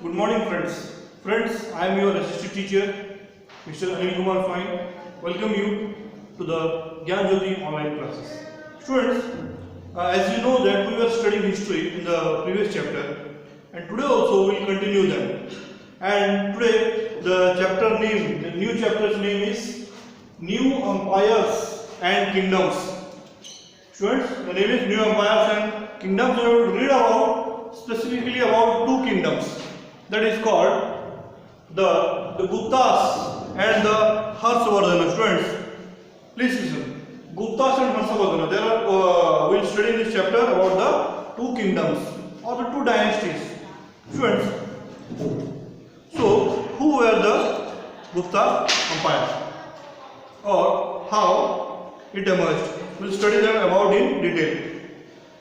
Good morning, friends. Friends, I am your assistant teacher, Mr. Anil Kumar Fine. Welcome you to the Gyan Jyoti online classes. Students, as you know that we were studying history in the previous chapter, and today also we will continue them. And today the new chapter's name is New Empires and Kingdoms. Students, the name is New Empires and Kingdoms. We will read about specifically about two kingdoms. That is called the Guptas and the Harshavardhana. Students, please listen. Guptas and Harshavardhana. There are we will study in this chapter about the two kingdoms or the two dynasties. Students, so who were the Gupta Empire or how it emerged? We will study them about in detail.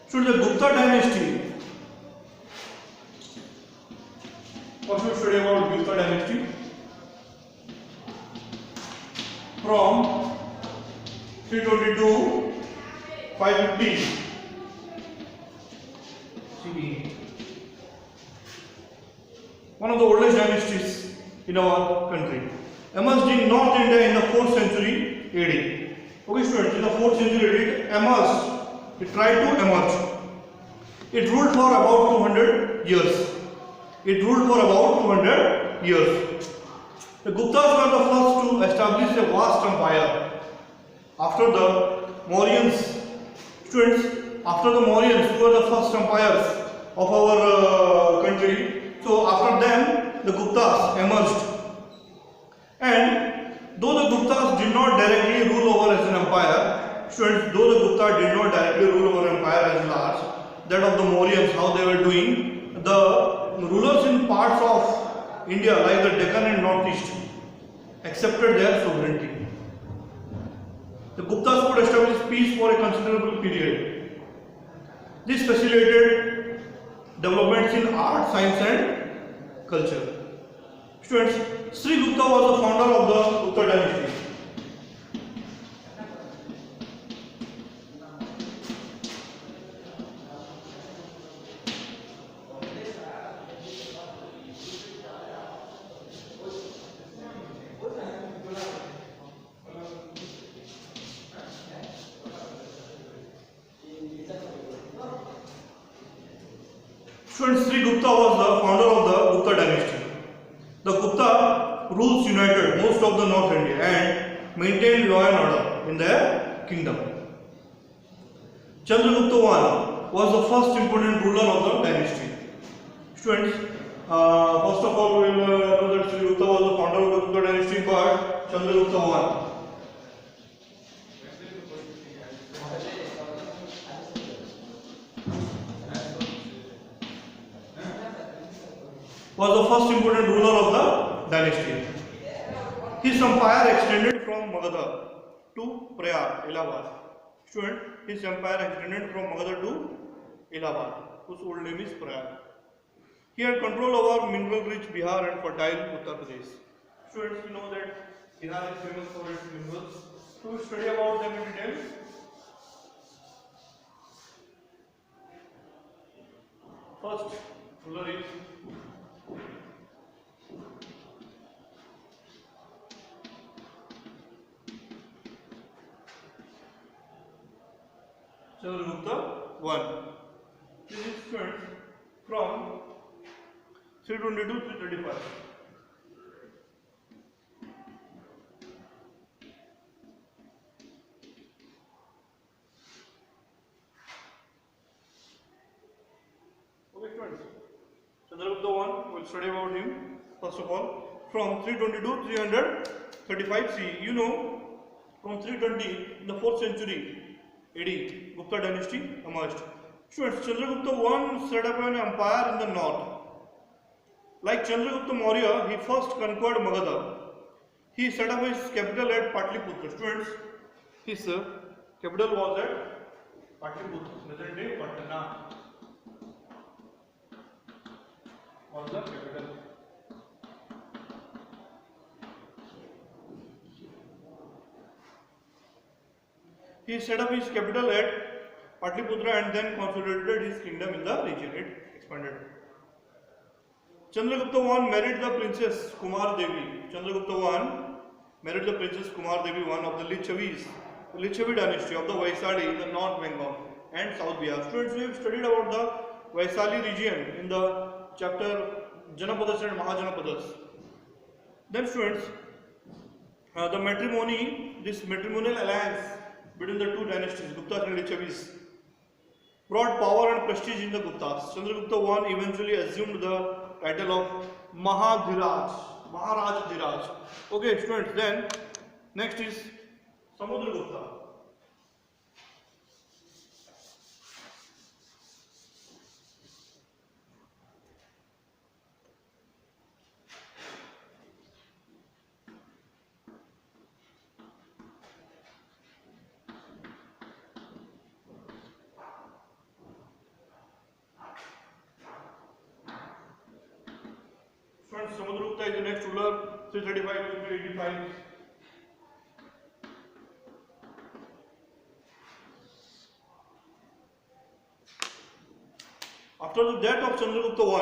So the Gupta dynasty. What should we study about Gupta dynasty? From 320 to 550 CE. One of the oldest dynasties in our country. Emerged in North India in the 4th century AD. Okay, students, in the 4th century AD it emerged. It tried to emerge. It ruled for about 200 years. It ruled for about 200 years. The Guptas were the first to establish a vast empire. After the Mauryans, students, after the Mauryans who were the first empires of our country, so after them the Guptas emerged. And though the Guptas did not directly rule over as an empire, students, though the Gupta did not directly rule over empire as large, that of the Mauryans, how they were doing, the rulers in parts of India like the Deccan and Northeast accepted their sovereignty. The Guptas could establish peace for a considerable period. This facilitated developments in art, science and culture. Students, Sri Gupta was the founder of the Gupta dynasty. Students, Sri Gupta was the founder of the Gupta dynasty. The Gupta rules united most of the North India and maintained law and order in their kingdom. Chandragupta I was the first important ruler of the dynasty. Students, first of all we will know that Sri Gupta was the founder of the Gupta dynasty, but Chandragupta I was the first important ruler of the dynasty. His empire extended from Magadha to Prayag, Allahabad. Student, his empire extended from Magadha to Allahabad, whose old name is Prayag. He had control over mineral-rich Bihar and fertile Uttar Pradesh. Students, you know that Bihar is famous for its minerals. So we study about them in detail. First ruler is Chandragupta I. This is students from 322 to 335. Okay, students. Chandragupta I, we will study about him first of all from 322 to 335 CE. You know, from 320 in the 4th century AD, Gupta dynasty emerged. Students, Chandragupta I set up an empire in the north. Like Chandragupta Maurya, he first conquered Magadha. He set up his capital at Patliputra. Students, his capital was at Patliputra, present day Patna was the capital. He set up his capital at Patliputra and then consolidated his kingdom in the region. It expanded. Chandragupta I married the princess Kumar Devi. Chandragupta I married the princess Kumar Devi, one of the Licchavi dynasty of the Vaisali in the North Bengal and South Bihar. Students, we have studied about the Vaisali region in the chapter Janapadas and Mahajanapadas. Then students, this matrimonial alliance between the two dynasties, Guptas and Licchavis, brought power and prestige in the Guptas. Chandragupta I eventually assumed the title of Maharaj Dhiraj. Okay, students, then next is Samudragupta. Samudragupta is the next ruler, 335 to 385. After the death of Chandragupta I,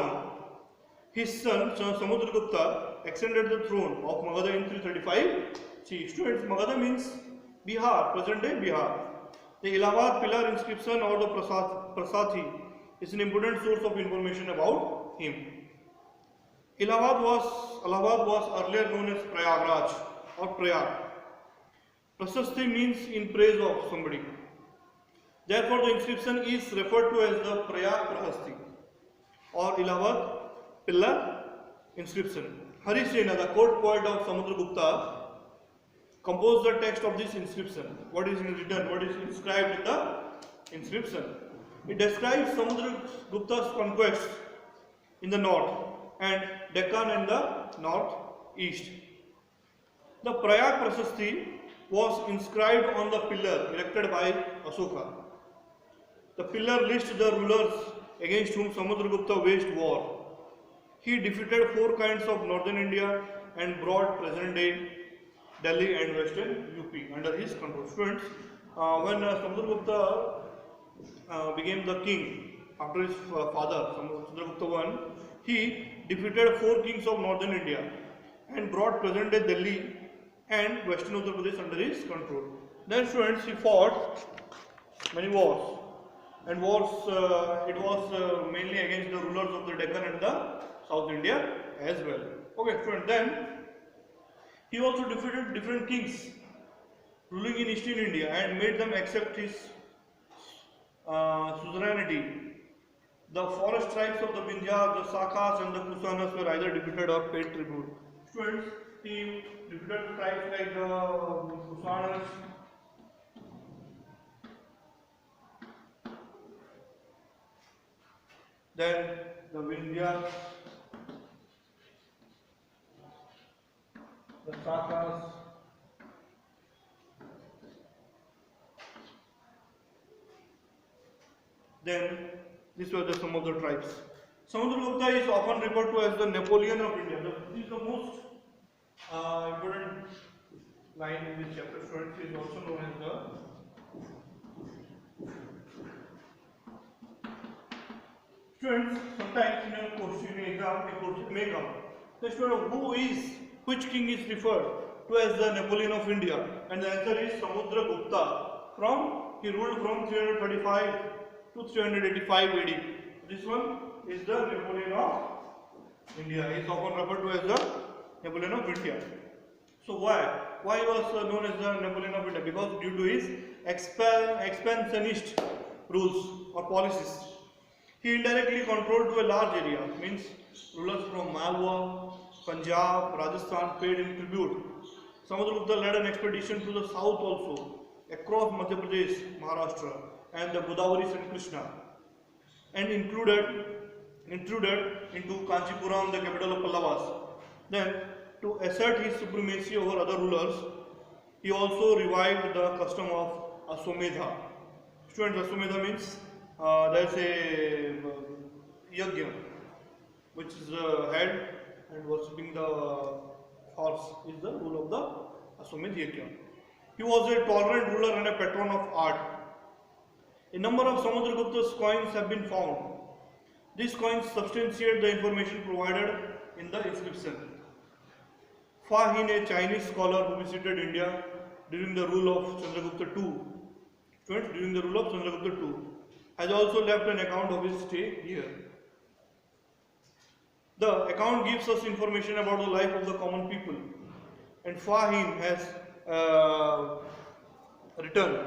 his son Samudragupta extended the throne of Magadha in 335. See, students, Magadha means Bihar, present day Bihar. The Allahabad pillar inscription or the Prasathi is an important source of information about him. Allahabad was earlier known as Prayagraj or Prayag. Prasasti means in praise of somebody. Therefore, the inscription is referred to as the Prayag Prahasti or Allahabad pillar inscription. Hari Sena, the court poet of Samudragupta, composed the text of this inscription. What is written? What is inscribed in the inscription? It describes Samudragupta's conquests in the north and Deccan in the northeast. The Prayag Prasasti was inscribed on the pillar erected by Asoka. The pillar lists the rulers against whom Samudragupta waged war. He defeated 4 kinds of northern India and brought present-day Delhi and western UP under his control. Students, when Samudragupta became the king after his father, Chandragupta I, he defeated 4 kings of northern India and brought present-day Delhi and western Uttar Pradesh under his control. Then students, he fought many wars, and it was mainly against the rulers of the Deccan and the South India as well. Okay, students, then he also defeated different kings ruling in eastern India and made them accept his suzerainty. The forest tribes of the Vindhyas, the Sakas and the Kusanas were either defeated or paid tribute. Students, he defeated tribes like the Kusanas, then the Vindhyas, the Sakas, then these were some of the tribes. Samudragupta is often referred to as the Napoleon of India. This is the most important line in this chapter. Students, is also known as the students. Sometimes in a question exam, a question may come. The student, which king is referred to as the Napoleon of India? And the answer is Samudragupta. He ruled from 335 to 385 AD. This one is the Napoleon of India. He is often referred to as the Napoleon of India. So why he was known as the Napoleon of India? Because due to his expansionist rules or policies, he indirectly controlled to a large area. Means rulers from Malwa, Punjab, Rajasthan paid him tribute. Samudragupta led an expedition to the south also, across Madhya Pradesh, Maharashtra, and the Godavari and Krishna, and intruded into Kanchipuram, the capital of Pallavas. Then, to assert his supremacy over other rulers, he also revived the custom of Aswamedha. Students, Aswamedha means there is a yajna which is held, and worshipping the horse is the rule of the Aswamedha yajna. He was a tolerant ruler and a patron of art. A number of Samudragupta's coins have been found. These coins substantiate the information provided in the inscription. Fa Hin, a Chinese scholar who visited India during the rule of Chandragupta II, during the rule of Chandragupta II, has also left an account of his stay here. The account gives us information about the life of the common people, and Fa Hin has written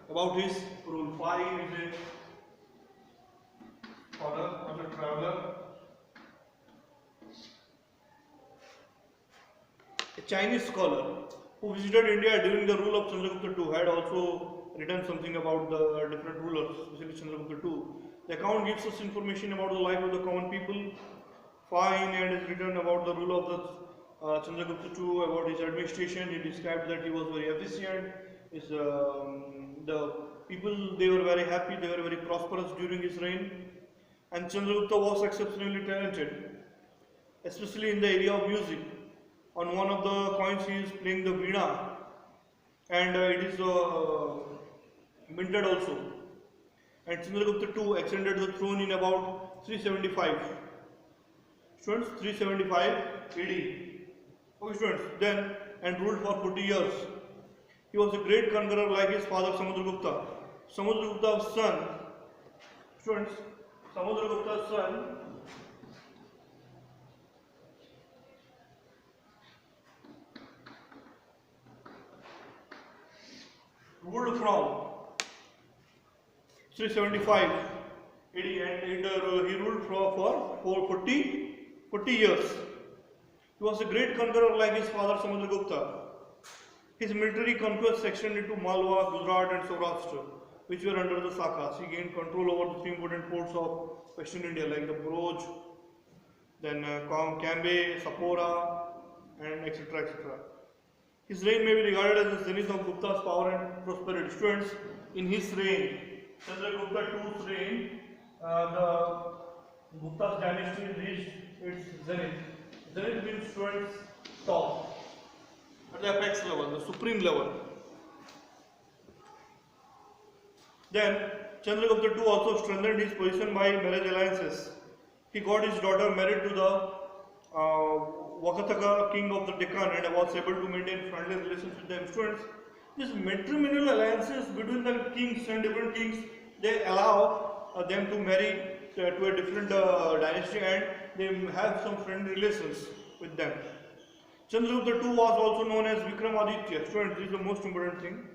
about his rule. Fa Hin is a scholar, a traveler, a Chinese scholar who visited India during the rule of Chandragupta II, had also written something about the different rulers, especially Chandragupta II. The account gives us information about the life of the common people. Fa Hin has written about the rule of the Chandragupta II, about his administration. He described that he was very efficient. The people, they were very happy, they were very prosperous during his reign. And Chandragupta was exceptionally talented, especially in the area of music. On one of the coins he is playing the veena, and it is minted also. And Chandragupta II ascended the throne in about 375. Students, 375 AD. Okay, students, then and ruled for 40 years. He was a great conqueror like his father Samudragupta. Samudragupta's son, students, Samudragupta's son ruled from 375 AD, and he ruled for 40 years. He was a great conqueror like his father Samudragupta. His military conquests extended to Malwa, Gujarat and Saurashtra, which were under the Sakas. He gained control over the three important ports of Western India like the Broj, then Cambay, Sapora, and etc. etc. His reign may be regarded as the zenith of Gupta's power and prosperity. Students, in his reign, Chandragupta II's reign, the Gupta's dynasty reached its zenith. Zenith means, students, top, at the apex level, the supreme level. Then Chandragupta II also strengthened his position by marriage alliances. He got his daughter married to the Vakataka king of the Deccan and was able to maintain friendly relations with them. Students, these matrimonial alliances between the kings and different kings, they allow them to marry to a different dynasty, and they have some friendly relations with them. Chandragupta II was also known as Vikramaditya. Students, this is the most important thing,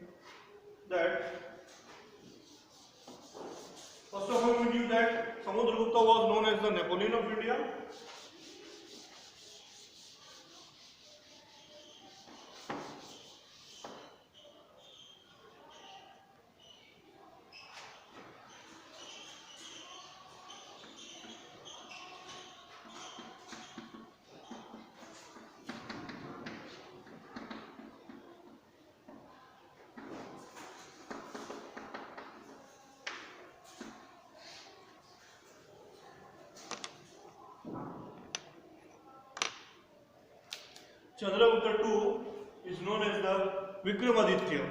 that first of all, we knew that Samudragupta was known as the Napoleon of India. Chandragupta II is known as the Vikramaditya.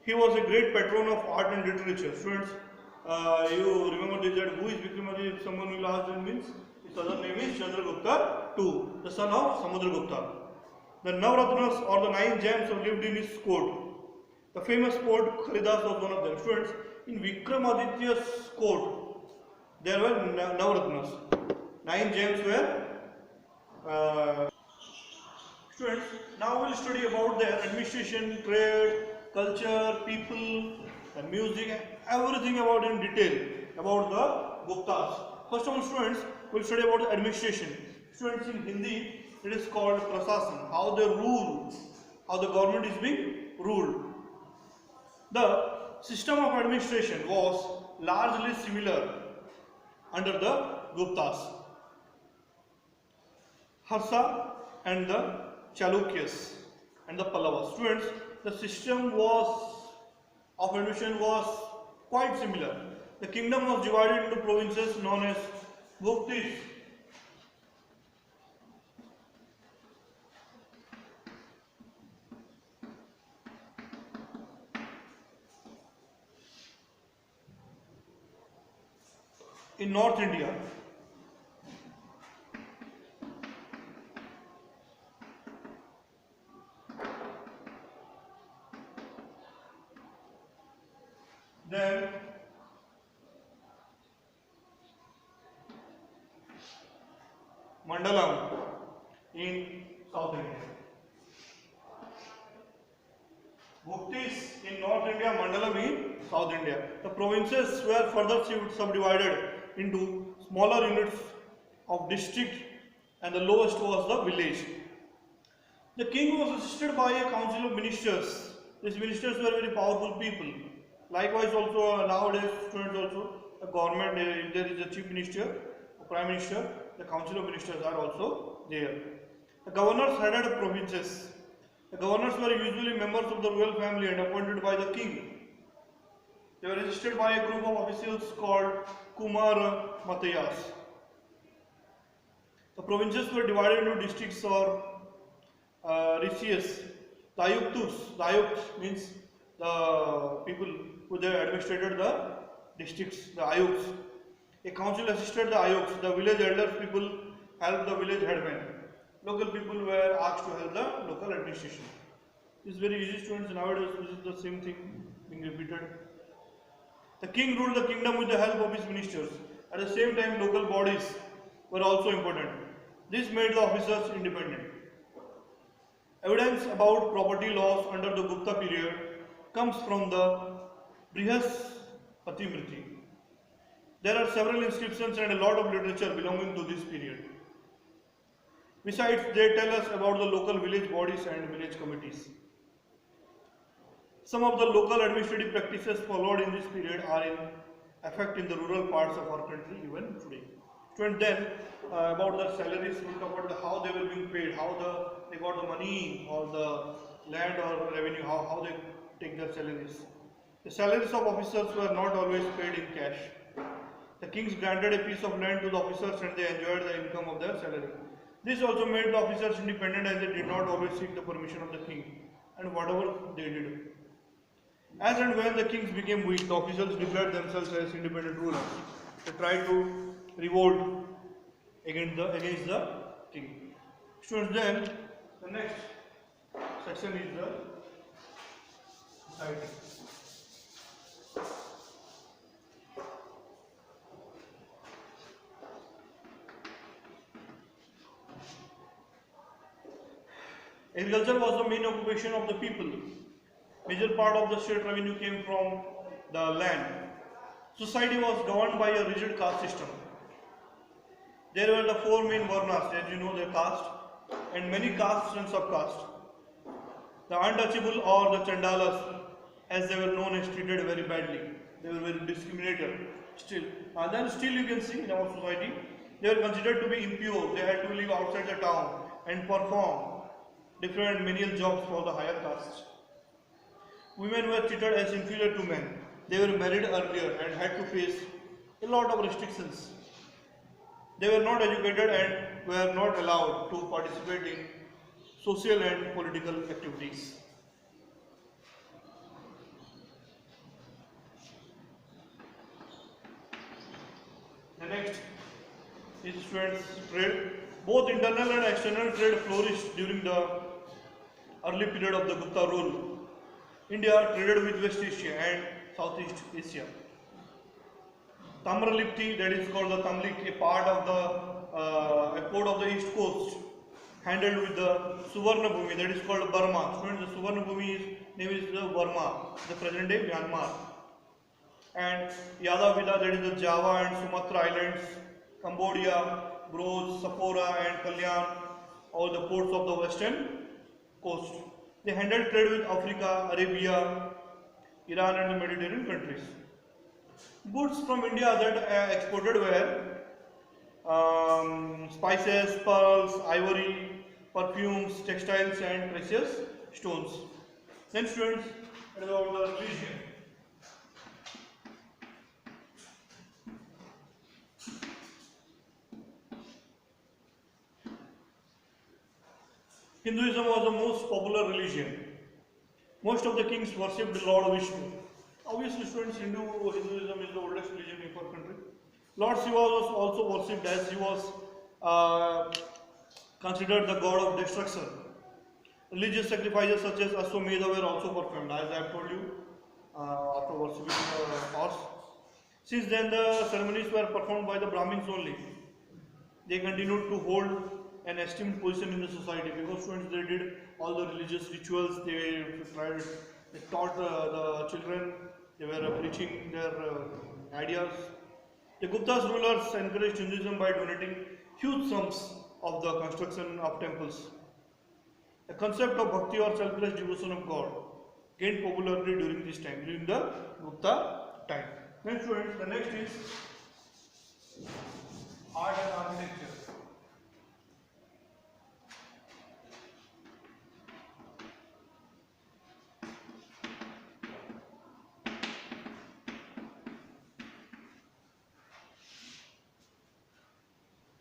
He was a great patron of art and literature. Students, you remember this, that who is Vikramaditya? If someone will ask, then means his other name is Chandragupta II, the son of Samudragupta. The Navratnas, or the 9 gems, lived in his court. The famous poet Kalidas was one of them. Students, in Vikramaditya's court, there were Navratnas. 9 gems were students, now we will study about their administration, trade, culture, people, and music, everything about in detail about the Guptas. First of all, students, we will study about the administration. Students, in Hindi, it is called Prasasan, how they rule, how the government is being ruled. The system of administration was largely similar under the Guptas. Harsha and the Chalukyas and the Pallavas. Students, the system of administration was quite similar. The kingdom was divided into provinces known as Bhuktis. In North India, Then Mandalam in South India. Bhuktis in North India, Mandalam in South India. The provinces were further subdivided into smaller units of district, and the lowest was the village. The king was assisted by a council of ministers. These ministers were very powerful people. Likewise, also nowadays, students also, the government, there is a chief minister, a prime minister, the council of ministers are also there. The governors headed provinces. The governors were usually members of the royal family and appointed by the king. They were assisted by a group of officials called Kumar Matayas. The provinces were divided into districts or Rishiyas. The Ayuks means the people who they administrated the districts, the Ayuks. A council assisted the Ayuks. The village elders people helped the village headmen. Local people were asked to help the local administration. This is very easy, students. Nowadays, this is the same thing being repeated. The king ruled the kingdom with the help of his ministers. At the same time, local bodies were also important. This made the officers independent. Evidence about property laws under the Gupta period comes from the Brihaspati. There are several inscriptions and a lot of literature belonging to this period. Besides, they tell us about the local village bodies and village committees. Some of the local administrative practices followed in this period are in effect in the rural parts of our country even today. And then about the salaries, we talk about how they were being paid, how they got the money or the land or revenue, how they take their salaries. The salaries of officers were not always paid in cash. The kings granted a piece of land to the officers and they enjoyed the income of their salary. This also made the officers independent as they did not always seek the permission of the king and whatever they did. As and when the kings became weak, the officers declared themselves as independent rulers. They tried to revolt against the king. Students, then the next section is the society. Agriculture was the main occupation of the people. Major part of the state revenue came from the land. Society was governed by a rigid caste system. There were the four main varnas, as you know, the caste, and many castes and subcastes. The untouchable or the chandalas, as they were known, as treated very badly. They were very discriminated still. And then still you can see in our society, they were considered to be impure. They had to live outside the town and perform different menial jobs for the higher castes. Women were treated as inferior to men. They were married earlier and had to face a lot of restrictions. They were not educated and were not allowed to participate in social and political activities. The next is students trade. Both internal and external trade flourished during the early period of the Gupta rule. India traded with West Asia and Southeast Asia. Tamralipti, that is called the Tamlik, a part of the port of the east coast, handled with the Suvarna Bhumi, that is called Burma. Students, the Suvarna Bhumi name is the Burma, the present day Myanmar. And Yadavida, that is the Java and Sumatra Islands, Cambodia, Broj, Sapora and Kalyan, all the ports of the western coast. They handled trade with Africa, Arabia, Iran and the Mediterranean countries. Goods from India that exported were spices, pearls, ivory, perfumes, textiles and precious stones. Then students, it is about the religion. Hinduism was the most popular religion. Most of the kings worshipped Lord Vishnu. Obviously, students, Hinduism is the oldest religion in our country. Lord Shiva was also worshipped as he was considered the god of destruction. Religious sacrifices such as Ashwamedha were also performed, as I have told you. after worshipping the horse. Since then, the ceremonies were performed by the Brahmins only. They continued to hold an esteemed position in the society because students they did all the religious rituals. They taught the children. They were preaching their ideas. The Gupta's rulers encouraged Hinduism by donating huge sums of the construction of temples. The concept of bhakti or selfless devotion of God gained popularity during this time, during the Gupta time. Then students, the next is art and architecture.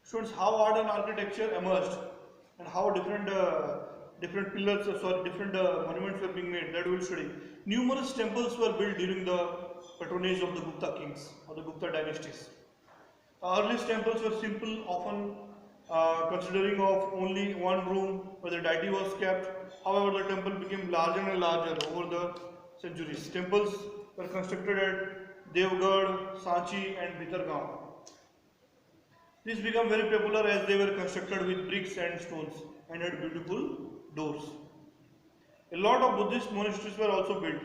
Students, how art and architecture emerged and how different pillars, different monuments were being made, that we will study. Numerous temples were built during the patronage of the Gupta kings or the Gupta dynasties. The earliest temples were simple, often considering of only one room where the deity was kept. However, the temple became larger and larger over the centuries. Temples were constructed at Devgarh, Sanchi and Bhitargaon. These became very popular as they were constructed with bricks and stones and had beautiful doors. A lot of Buddhist monasteries were also built.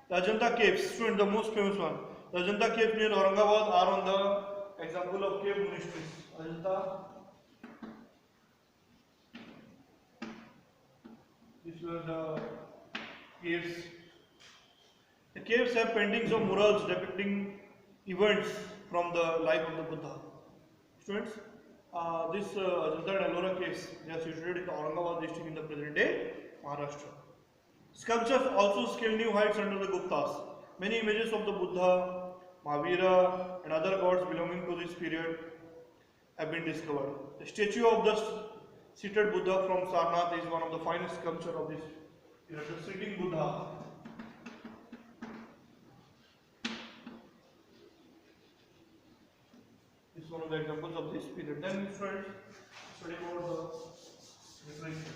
The Ajanta caves, student, the most famous one. The Ajanta caves near Aurangabad are on the example of cave monasteries. Ajanta. These were the caves. The caves have paintings of murals depicting events from the life of the Buddha. Students, this Ajanta and Ellora caves, they are situated in the Aurangabad district in the present day Maharashtra. Sculptures also scaled new heights under the Guptas. Many images of the Buddha, Mahavira and other gods belonging to this period have been discovered. The statue of the seated Buddha from Sarnath is one of the finest sculptures of this period. The sitting Buddha. This is one of the examples of this period. Then we study about the literature.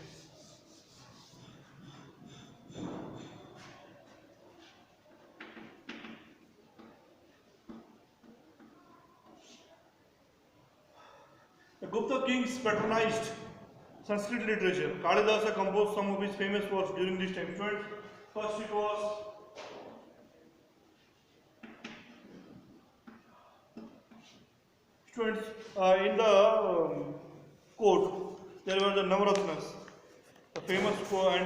The Gupta kings patronized Sanskrit literature. Kalidasa composed some of his famous works during this time. First it was students, in the court there were the Navaratnas. The famous poet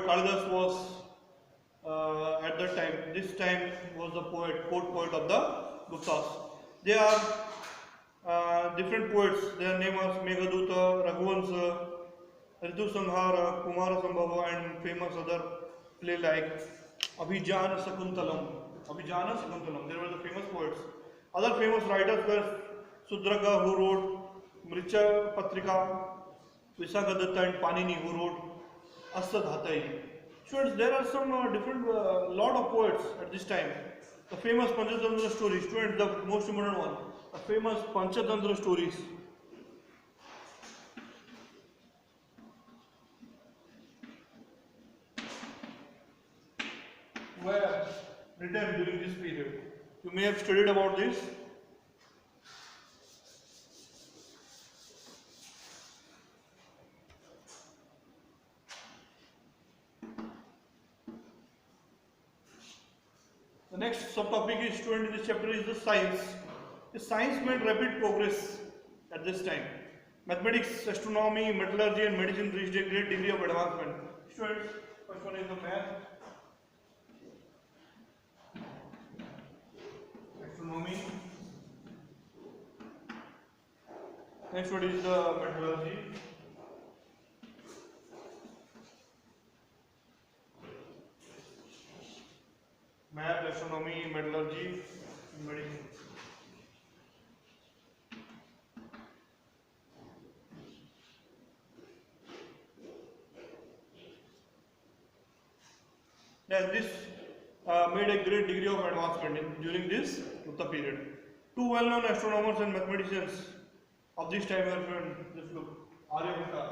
Kalidas was at that time. This time was the court poet of the Guptas. They are different poets. Their names are Meghaduta, Raghuvansa, Ritu Sanghara, Kumara Sambhava, and famous other play like Abhijana Sakuntalam. They were the famous poets. Other famous writers were Sudraga, who wrote Mricha Patrika, Visakadatta, and Panini, who wrote Astadhatai. Students, there are some different lot of poets at this time. The famous Panchatantra stories, students, the most important one. The famous Panchatantra stories. Were written during this period. You may have studied about this. The next subtopic is student in this chapter is the science. The science made rapid progress at this time. Mathematics, astronomy, metallurgy and medicine reached a great degree of advancement. Students, first one is the math, astronomy. Next one is the metallurgy. Math, astronomy, metallurgy, and medicine. Then this made a great degree of advancement during this Gupta period. Two well-known astronomers and mathematicians of this time were friends. Just look, Aryabhatta.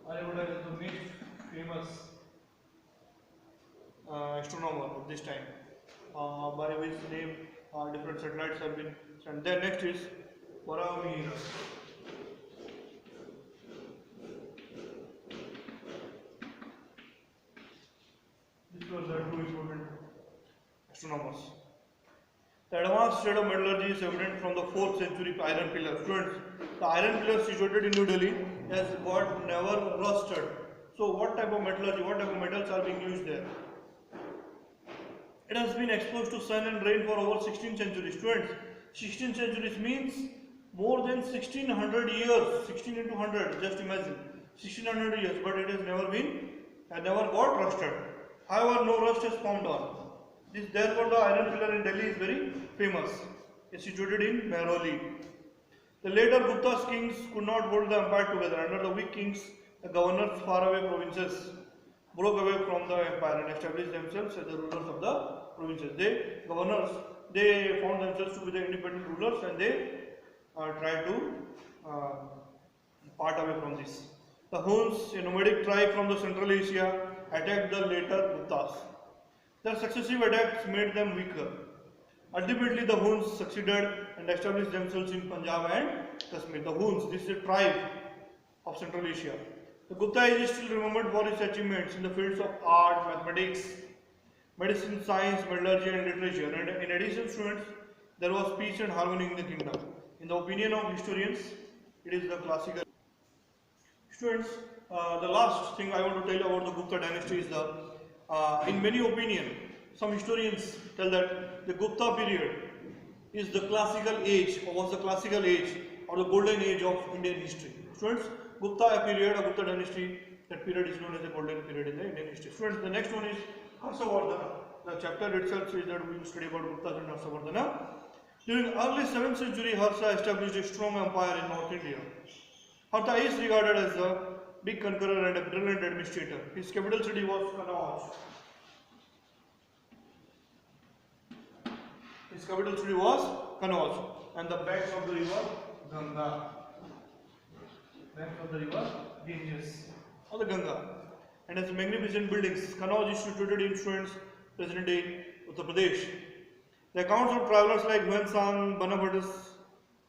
Aryabhatta is the famous astronomer of this time, by which name different satellites have been sent. Then next is Varamihira. These were the two important astronomers. The advanced state of metallurgy is evident from the 4th century iron pillar. Students, the iron pillar situated in New Delhi has got never rusted. So what type of metallurgy, what type of metals are being used there? It has been exposed to sun and rain for over 16th century. Students, 16th centuries means more than 1600 years. 16 into 100, just imagine. 1600 years, but it has never got rusted. However, no rust has formed on. Therefore, the iron pillar in Delhi is very famous. It is situated in Mehrauli. The later Gupta kings could not hold the empire together. Under the weak kings, the governors faraway provinces broke away from the empire and established themselves as the rulers of the provinces. They found themselves to be the independent rulers, and they tried to part away from this. The Huns, a nomadic tribe from the Central Asia, attacked the later Guptas. Their successive attacks made them weaker. Ultimately, the Huns succeeded and established themselves in Punjab and Kashmir. The Huns, this is a tribe of Central Asia. The Gupta age is still remembered for its achievements in the fields of art, mathematics, medicine, science, metallurgy and literature. And in addition, students, there was peace and harmony in the kingdom. In the opinion of historians, it is the classical. Students, the last thing I want to tell you about the Gupta dynasty is in many opinions, some historians tell that the Gupta period is the classical age, or was the classical age, or the golden age of Indian history. Students, Gupta period or Gupta dynasty, that period is known as the golden period in the Indian history. Students, the next one is Harshavardhana. The chapter itself says that we will study about Guptas and Harshavardhana. During early 7th century, Harsha established a strong empire in North India. Harsha is regarded as a big conqueror and a brilliant administrator. His capital city was Kannauj. His capital city was Kannauj, and the banks of the river Ganga. Banks of the river Ganges or the Ganga, and has magnificent buildings. Kannauj is situated in students present day Uttar Pradesh. The accounts of travelers like Huansang, Banabhatas,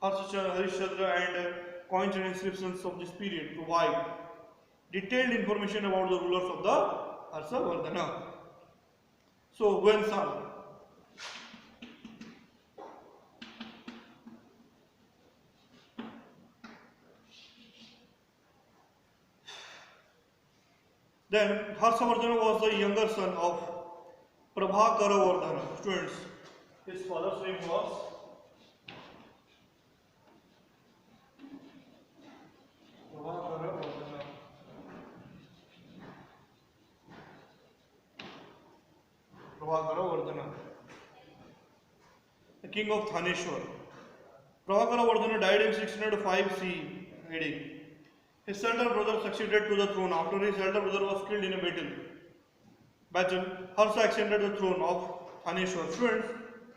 Harishchandra, and coins and inscriptions of this period provide detailed information about the rulers of the Harshavardhana. So, Huansang. Then Harshavardhana was the younger son of Prabhakaravardhana. Students, his father's name was Prabhakaravardhana. Prabhakaravardhana, the king of Thaneshwar. Prabhakaravardhana died in 605 CE AD. His elder brother succeeded to the throne. After his elder brother was killed in a battle, Harsha ascended the throne of Thaneshwar. Students,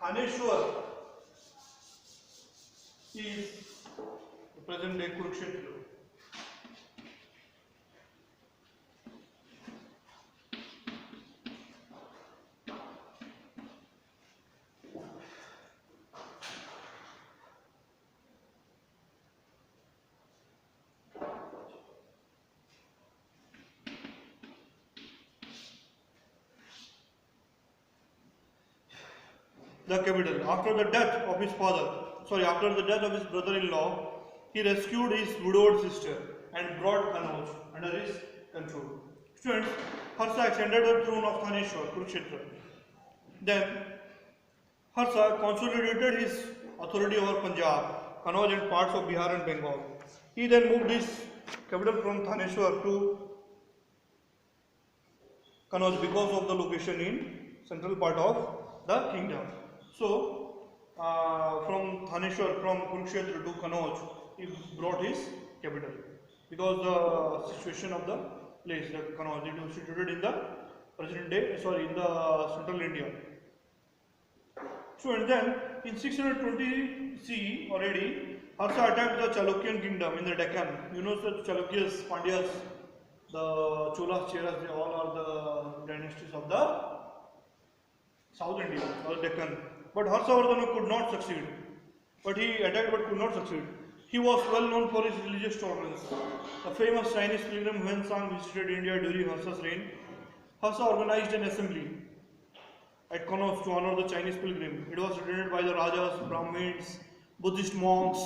Thaneshwar is the present day Kurukshetra. The capital. After the death of his brother-in-law, he rescued his widowed sister and brought Kannauj under his control. Students, Harsha extended the throne of Thaneshwar, Kurukshetra. Then, Harsha consolidated his authority over Punjab, Kannauj and parts of Bihar and Bengal. He then moved his capital from Thaneshwar to Kannauj because of the location in central part of the kingdom. So, from Thaneshwar, from Kurukshetra to Kannauj, he brought his capital because the situation of the place, the Kannauj, it was situated in the present day, in the central India. So, and then in 620 CE or AD, Harsha attacked the Chalukyan kingdom in the Deccan. You know the Chalukyas, Pandyas, the Cholas, Cheras, they all are the dynasties of the South India or Deccan. But Harshavardhana could not succeed. But he attacked but could not succeed. He was well known for his religious tolerance. The famous Chinese pilgrim Huansang visited India during Harsa's reign. Harsa organized an assembly at Connaught to honor the Chinese pilgrim. It was attended by the Rajas, Brahmins, Buddhist monks,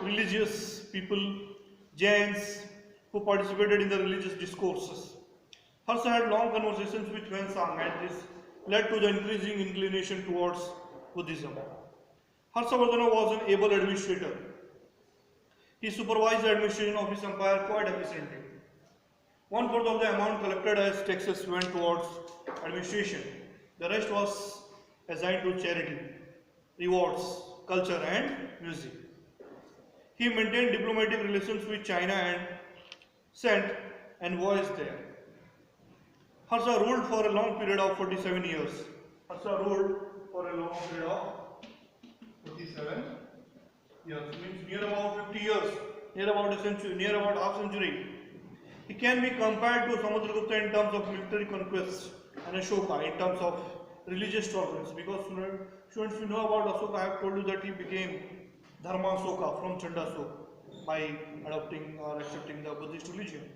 religious people, Jains, who participated in the religious discourses. Harsa had long conversations with Huansang, and this led to the increasing inclination towards Buddhism. Harshavardhana was an able administrator. He supervised the administration of his empire quite efficiently. 1/4 of the amount collected as taxes went towards administration. The rest was assigned to charity, rewards, culture, and music. He maintained diplomatic relations with China and sent envoys there. Harsa ruled for a long period of 47 years. Harsa ruled for a long period of 47 years, means near about 50 years, near about a century, near about half century. He can be compared to Samudragupta in terms of military conquest and Ashoka in terms of religious tolerance. Because students, you know about Ashoka, I have told you that he became Dharma Ashoka from Chandasoka by adopting or accepting the Buddhist religion.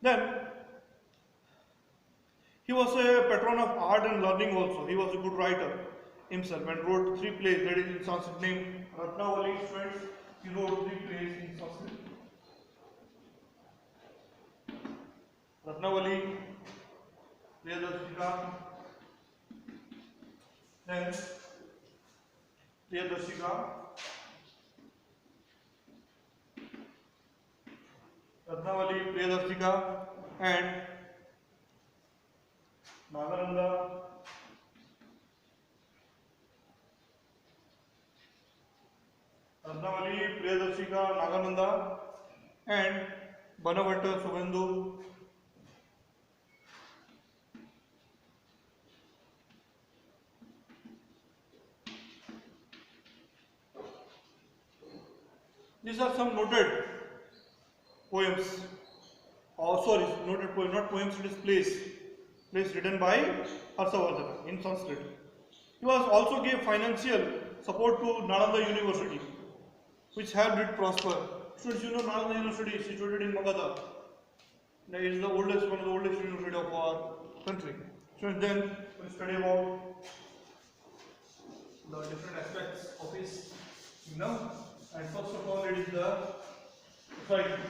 Then he was a patron of art and learning also. He was a good writer himself and wrote 3 plays, that is in Sanskrit named Ratnavali. Friends, he wrote 3 plays in Sanskrit. Ratnavali, Priyadarshika, then Priyadarshika, Ratnavali, Priyadarshika, and Nagananda, Ratnavali, Priyadarshika, Nagananda, and Banavatta, Subhendu. These are some noted poems, noted poems, not poems, it is plays written by Harshavardhana in Sanskrit. He was also gave financial support to Nalanda University, which helped it prosper. Students, you know Nalanda University is situated in Magadha. It is the oldest, one of the oldest university of our country. Students, then we study about the different aspects of his kingdom. And first of all, it is the society.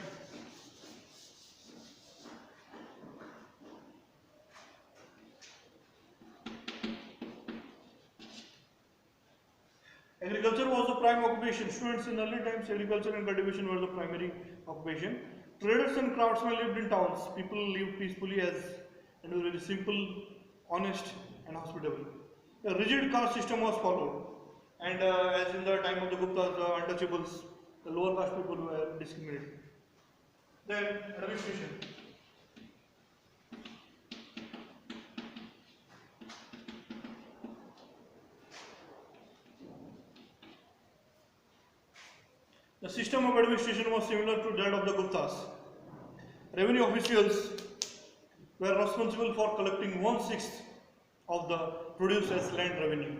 Agriculture was the prime occupation. Students, in early times, agriculture and cultivation were the primary occupation. Traders and craftsmen lived in towns. People lived peacefully and were very simple, honest, and hospitable. A rigid caste system was followed. And as in the time of the Guptas, the untouchables, the lower caste people were discriminated. Then administration. The system of administration was similar to that of the Guptas. Revenue officials were responsible for collecting 1/6 of the produce as land revenue.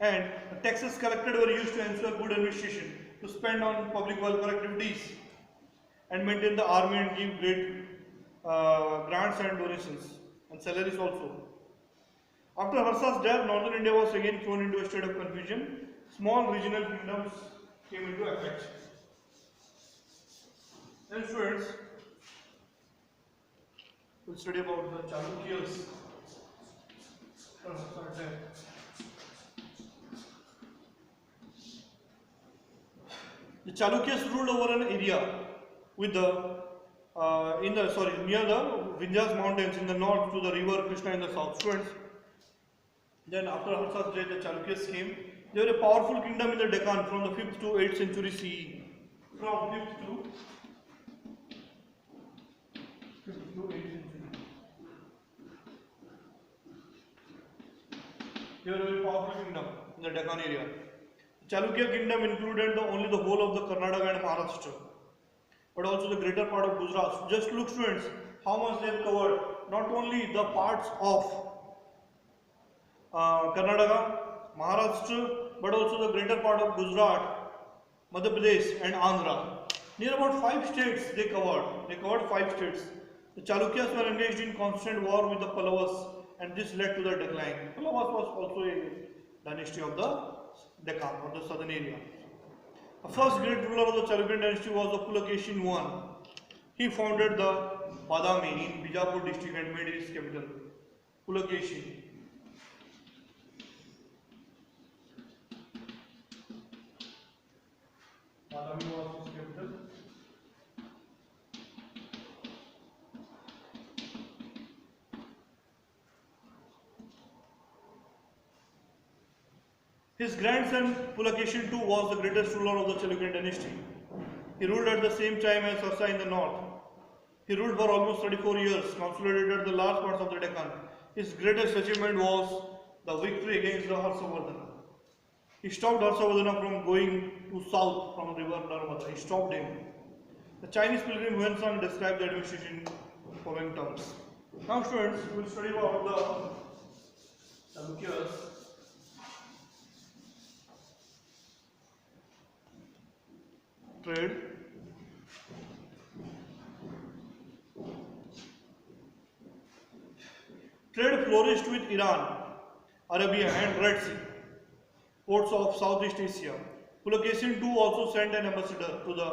And the taxes collected were used to ensure good administration, to spend on public welfare activities, and maintain the army and give great grants and donations, and salaries also. After Harsa's death, northern India was again thrown into a state of confusion. Small regional kingdoms came into effect. Then students, we'll study about the Chalukyas. The Chalukyas ruled over an area with the near the Vindhyas mountains in the north to the river Krishna in the south. Students, then after Harsa's death, the Chalukyas came. They were a powerful kingdom in the Deccan from the 5th to 8th century CE. From 5th to 8th century. They were a very powerful kingdom in the Deccan area. Chalukya kingdom included only the whole of the Karnataka and Maharashtra. but also the greater part of Gujarat. Just look, students, how much they have covered. Not only the parts of Karnataka, Maharashtra, but also the greater part of Gujarat, Madhya Pradesh, and Andhra. Near about 5 states they covered. They covered 5 states. The Chalukyas were engaged in constant war with the Pallavas, and this led to their decline. Pallavas was also a dynasty of the Deccan, or the southern area. The first great ruler of the Chalukyan dynasty was the Pulakeshin I. He founded the Badami in Bijapur district and made it his capital. Pulakeshin. Badami was his capital. His grandson Pulakeshin II was the greatest ruler of the Chalukyan dynasty. He ruled at the same time as Harsa in the north. He ruled for almost 34 years, consolidated the large parts of the Deccan. His greatest achievement was the victory against the Harsavardhana. He stopped Harsavardhana from going to south from the river Narmada. He stopped him. The Chinese pilgrim Huansang described the administration in the following terms. Now, students, we will study about the Chalukyas. Trade. Trade flourished with Iran, Arabia, and Red Sea, ports of Southeast Asia. Pulakeshin II also sent an ambassador to the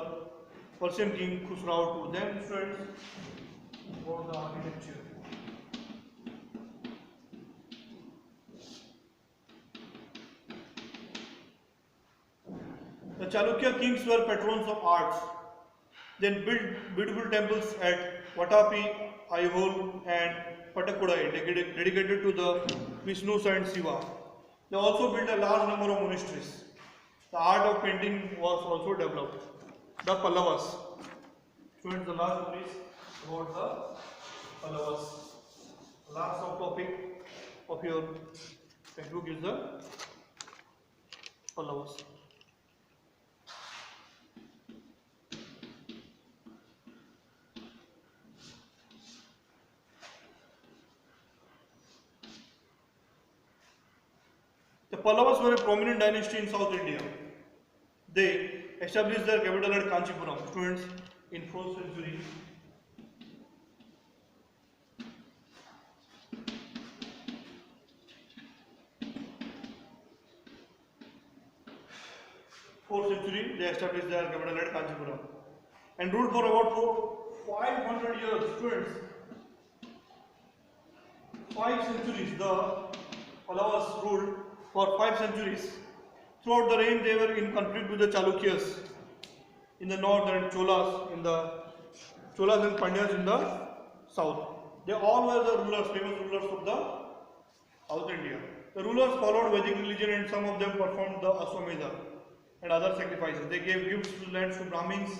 Persian king Khusrau to them, students, about the architecture. The Chalukya kings were patrons of arts. They built beautiful temples at Vatapi, Aihole, and Patakudai, dedicated to the Vishnus and Shiva. They also built a large number of monasteries. The art of painting was also developed. The Pallavas. Students, the last one is about the Pallavas. Last subtopic of your textbook is the Pallavas. The Pallavas were a prominent dynasty in South India. They established their capital at Kanchipuram, students, in 4th century. They established their capital at Kanchipuram and ruled for about 500 years, students. 5 centuries. The Pallavas ruled for 5 centuries. Throughout the reign, they were in conflict with the Chalukyas in the north and Cholas and Pandyas in the south. They all were the rulers, famous rulers of the South India. The rulers followed Vedic religion and some of them performed the Aswamedha and other sacrifices. They gave gifts to lands to Brahmins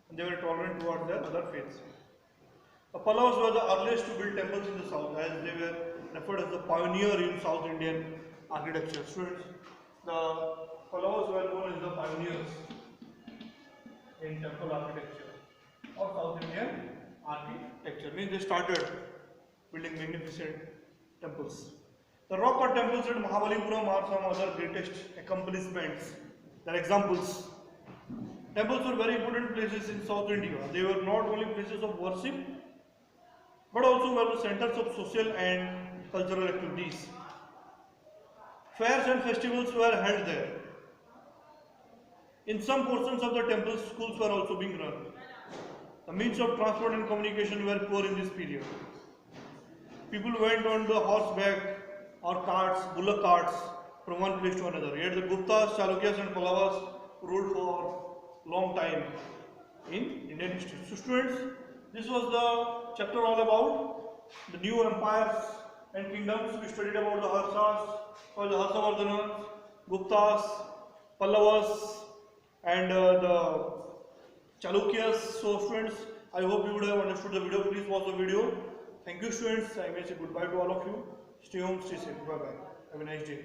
and they were tolerant towards their other faiths. The Pallavas were the earliest to build temples in the south, as they were referred as the pioneer in South Indian architecture. Students, the Pallavas were known as the pioneers in temple architecture or South Indian architecture. Means they started building magnificent temples. The rock cut temples at Mahabalipuram are some other greatest accomplishments. They are examples. Temples were very important places in South India. They were not only places of worship, but also were the centers of social and cultural activities. Fairs and festivals were held there. In some portions of the temple, schools were also being run. The means of transport and communication were poor in this period. People went on the horseback or carts, bullock carts, from one place to another. Yet the Guptas, Chalukyas and Pallavas ruled for long time in Indian history. So students, this was the chapter all about the new empires and kingdoms. We studied about the Harsas, or the Harsavardhanas, Guptas, Pallavas, and the Chalukyas. So students, I hope you would have understood the video. Please watch the video. Thank you, students. I may say goodbye to all of you. Stay home, stay safe. Bye bye. Have a nice day.